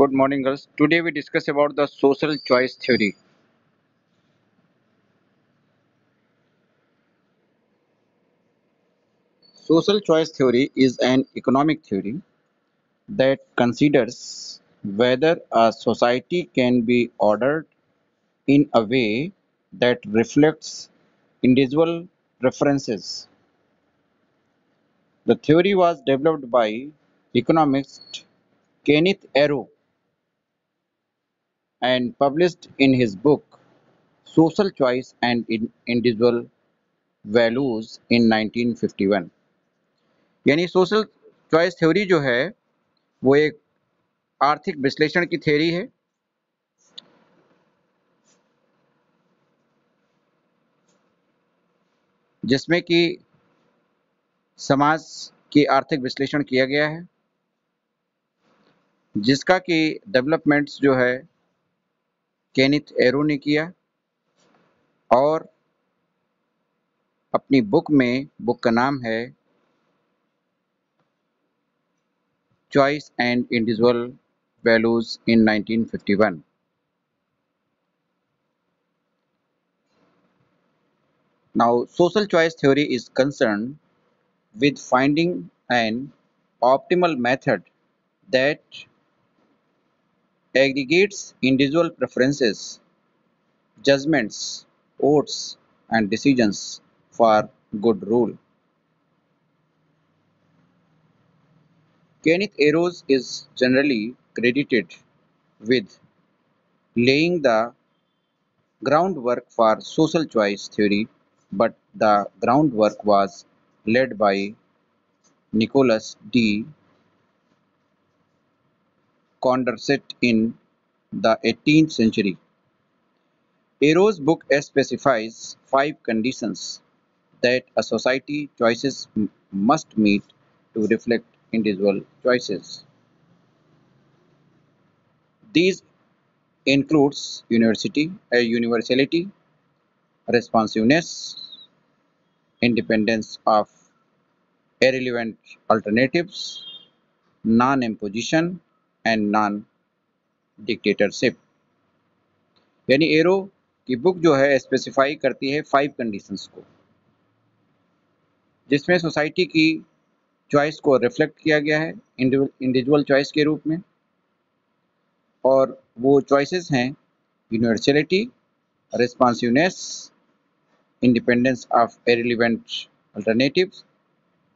Good morning, girls. Today we discuss about the social choice theory. Social choice theory is an economic theory that considers whether a society can be ordered in a way that reflects individual preferences. The theory was developed by economist Kenneth Arrow and published in his book Social Choice and Individual Values in 1951। यानी social choice theory जो है वो एक आर्थिक विश्लेषण की theory है जिसमें कि समाज की आर्थिक विश्लेषण किया गया है, जिसका कि डेवलपमेंट्स जो है केनिथ एरो ने किया और अपनी बुक का नाम है choice and individual values in 1951। Now, social choice theory is concerned with finding an optimal method that aggregates individual preferences, judgments, votes, and decisions for good rule. Kenneth Arrows is generally credited with laying the groundwork for social choice theory, but the groundwork was led by Nicholas D. Condorcet in the 18th century. Arrow's book specifies 5 conditions that a society choices must meet to reflect individual choices. These includes universality, responsiveness, independence of irrelevant alternatives, non-imposition and non-dictatorship। यानी arrow की book जो है specify करती है 5 conditions को, जिसमें society की choice को रिफ्लेक्ट किया गया है इंडिविजुअल चॉइस के रूप में, और वो चॉइसेस हैं universality, responsiveness, independence of irrelevant alternatives,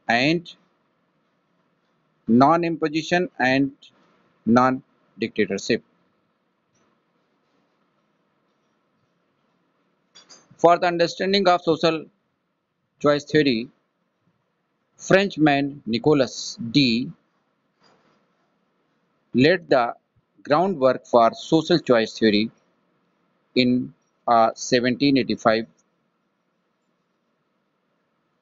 and non-imposition and non-dictatorship. For the understanding of social choice theory, Frenchman Nicolas D. laid the groundwork for social choice theory in 1785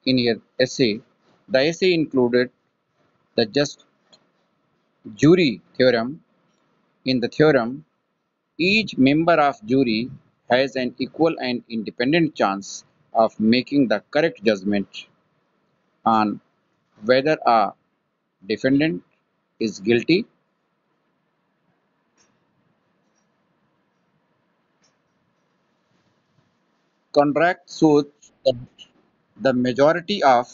in his essay. The essay included the just jury theorem. In the theorem, each member of jury has an equal and independent chance of making the correct judgment on whether a defendant is guilty. Contract shows that the majority of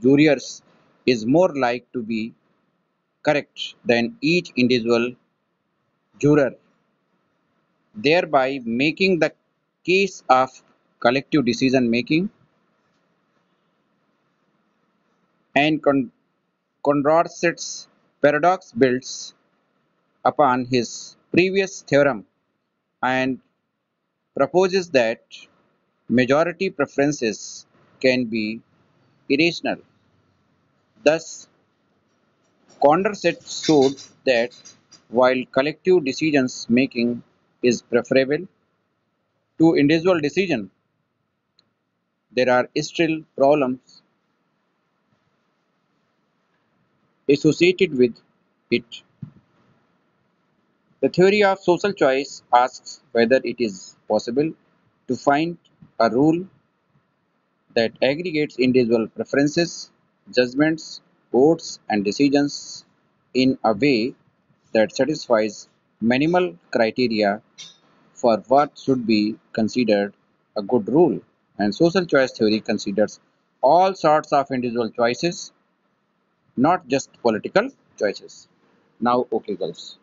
jurors is more like to be correct than each individual juror, thereby making the case of collective decision making. And Condorcet's paradox builds upon his previous theorem and proposes that majority preferences can be irrational. Thus, Condorcet showed that while collective decisions making is preferable to individual decision, there are still problems associated with it. The theory of social choice asks whether it is possible to find a rule that aggregates individual preferences, judgments, votes, and decisions in a way that satisfies minimal criteria for what should be considered a good rule. And social choice theory considers all sorts of individual choices, not just political choices. Now, okay, girls.